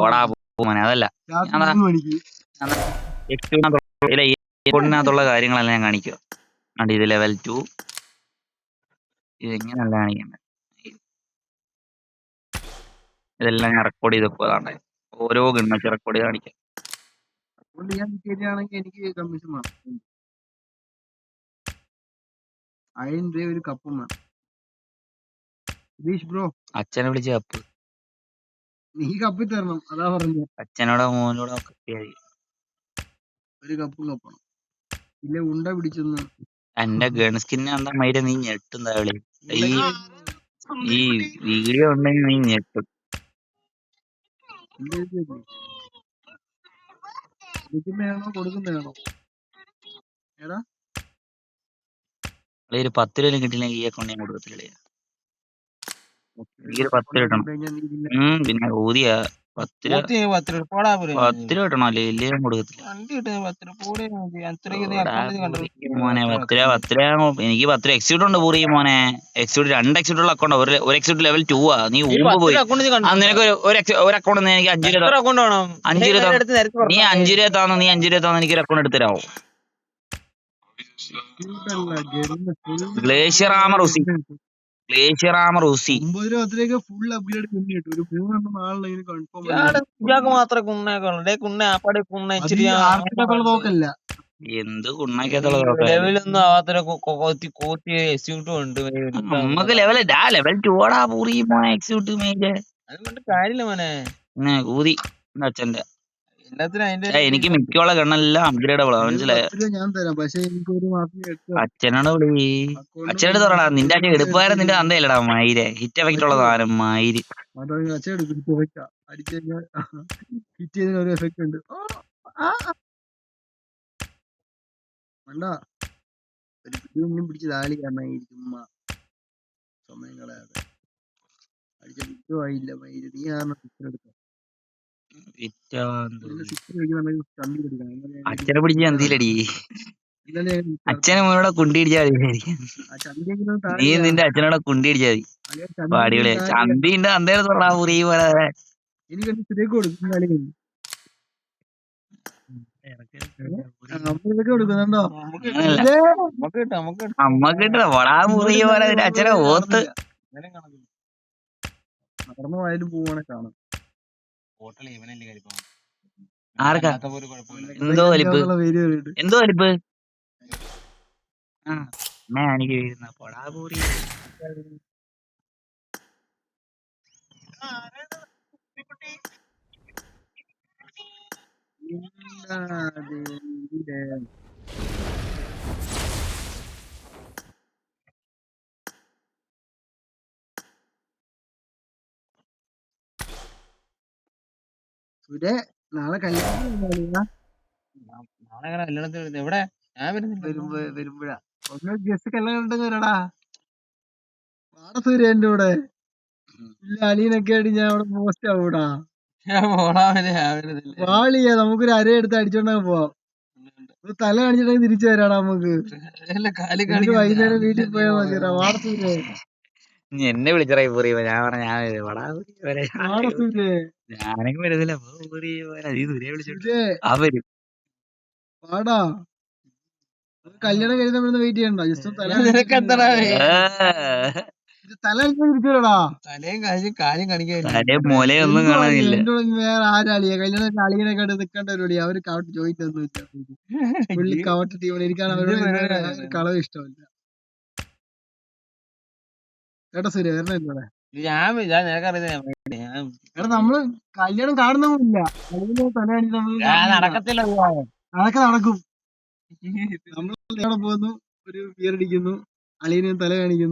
പോടാ മോനെ അതല്ല എക്സിക്യൂട്ടിനകത്തുള്ള കാര്യങ്ങളെല്ലാം ഞാൻ കാണിക്കുക. അണ്ട് ഇത് ലെവൽ 2 ഇതെങ്ങനെയല്ല കാണിക്കുന്നത്. ഇതെല്ലാം ഞാൻ റെക്കോർഡ് ചെയ്ത് പോയതാണ്ടേ. ഓരോ ഗൺ വെച്ച് റെക്കോർഡ് ചെയ്ത് കാണിക്കാം. എനിക്ക് കമ്മീഷൻ വേണം. 1000 രൂപ ഒരു കപ്പും വേണം. ബ്രോ അച്ഛനെ വിളിച്ച് കപ്പ് നീ കപ്പി തരണം, അതാ പറഞ്ഞു. അച്ഛനോടോ മോനോടോ കപ്പിയായി ഒരു കപ്പും കപ്പണം. ഇല്ല ഉണ്ട പിടിച്ചെന്ന് എന്റെ ഗൺ സ്കിന്നെ കണ്ടാ മൈര നീ ഞെട്ടും താവളി. ഈ വീഡിയോ ഉണ്ടെങ്കിൽ നീ ഞെട്ടും. കൊടുക്കുന്നതാണോ എടാ? ഒരു 10 രൂപ കിട്ടിയില്ലെങ്കിൽ ഈ അക്കൗണ്ട് ഞാൻ കൊടുക്കത്തില്ലേ. എനിക്ക് 10 കിട്ടണം. പിന്നെ ഊതിയ 10 രൂപ കിട്ടണം. അല്ലേ ഇല്ലേ ഞാൻ കൊടുക്കത്തില്ല മോനെ. 10 രൂപ എനിക്ക് 10 രൂപ എക്സിക്യൂട്ട് ഉണ്ട് പൂറി മോനെ. എക്സിക്യൂട്ട് 2 എക്സിക്യൂട്ട് ഉള്ള അക്കൗണ്ട്. ഒരു എക്സിക്യൂട്ട് ലെവൽ 2 ആ. നീ ഊമ്പ് പോയി. നിനക്ക് ഒരു അക്കൗണ്ട് എനിക്ക് 5 രൂപ 5 രൂപ നീ 5 രൂപ താന്ന് നീ 5 രൂപ താന്ന് എനിക്കൊരു അക്കൗണ്ട് എടുത്തരാവോ? ഗ്ലേഷ്യർ ആമർ ഉസി 50 രൂപ ഫുൾ അപ്ഗ്രേഡ് കിട്ടും. ഒരു 3 എണ്ണം ആളുണ്ടെങ്കിൽ കൺഫേം നോക്കല്ല. എന്ത് കുണ്ണാക്കത്തുള്ള നമുക്ക് ലെവൽ 2 ഓടാ പൂറി മോനെ. എക്സിക്യൂട്ട് മേജ് കാര്യമില്ല മോനെ. ഊതി അച്ഛന്റെ എനിക്ക് മിക്കുള്ള ഗണ്ണെല്ലാം അപ്ഗ്രേഡ് ആവണം. മനസ്സിലായോ? ഞാൻ തരാം, പക്ഷെ എനിക്ക് ഒരു മാസം അച്ഛനോട് വിളി. അച്ഛനോട് പറയടാ. നിന്റെ അച്ഛൻ എടുപ്പാരം നിന്റെ തന്തയില്ലടാ മയിരെ. ഹിറ്റ് എഫക്റ്റ് ഉള്ള സാധനം മയിര്. അച്ഛൻ ഹിറ്റ് ഒരു എഫക്ട് ഉണ്ട്. വേണ്ട ഒരു പിടിയും പിടിച്ച് താലി കാരണമായിരിക്കും സമയം കളയാതെ. അടിച്ച വിറ്റുമായില്ല മയില്. നീ കാരണം എടുക്കാം. അച്ഛനെ പിടിച്ച് ചന്തിയിലടി. അച്ഛനെ മോനോടെ കുണ്ടിടിച്ചാൽ മതി. നീ നിന്റെ അച്ഛനോടെ കുണ്ടിടിച്ചാൽ മതി. അടിപൊളിയാ. ചന്തിന്റെ അന്തേരം തൊടാ പൂറി പോലെ. അമ്മക്കിട്ട വടാ മുറി പോലെ നിന്റെ അച്ഛനെ ഓത്ത് നടന്നു പോയാലും പോവാണെ കാണും. ആർക്കാ എന്തോ വലിപ്പ് എന്തോ വലിപ്പ് എനിക്ക് വീഴുന്ന പൊടാ പൂറി. നാളെ കല്യാണം എവിടെ വരുമ്പോഴാ ഒന്ന് ഗസ്റ്റ് കല്യാണം ഉണ്ടെന്ന് വരടാ. സൂര്യ എന്റെ കൂടെ ഇല്ല. അലീനൊക്കെ ആയിട്ട് ഞാൻ അവിടെ പോസ്റ്റ് ആവൂടാ. വാളിയാ നമുക്കൊരു അര എടുത്ത് അടിച്ചോണ്ടങ്ങ് പോവാം. തല കാണിച്ചിട്ടെങ്കിൽ തിരിച്ചു വരാടാ നമുക്ക്. വൈകുന്നേരം വീട്ടിൽ പോയാൽ മതിയടാ. വാടസൂര്യ എന്നെ വിളിച്ചറായി പൂറി. ഞാൻ പറഞ്ഞ ഞാനൊക്കെ വരുന്നില്ല. വാടാ. കല്യാണം കഴിഞ്ഞ വെയിറ്റ് ചെയ്യണ്ട. ജസ്റ്റ് തല തിരിച്ചു വരടാ. ഒന്നും കാണാനില്ല. വേറെ ആരാളിയാ കല്യാണം അളിയനൊക്കെ നിൽക്കേണ്ട പരിപാടി. അവര് കവട്ട് ചോദിച്ചൊന്നും പുള്ളി കവട്ട് ടീമിൽ. എനിക്കാണ് അവരോട് കളവ് ഇഷ്ടമല്ല. കേട്ടോ സൂര്യ വരണ എന്നോടെ. എടാ നമ്മള് കല്യാണം കാണുന്നില്ല. തല കാണിച്ച് നടക്കത്തില്ല. അതൊക്കെ നടക്കും. നമ്മൾ പോകുന്നു, ഒരു ബിയർ അടിക്കുന്നു, അളിയന് തല കാണിക്കുന്നു.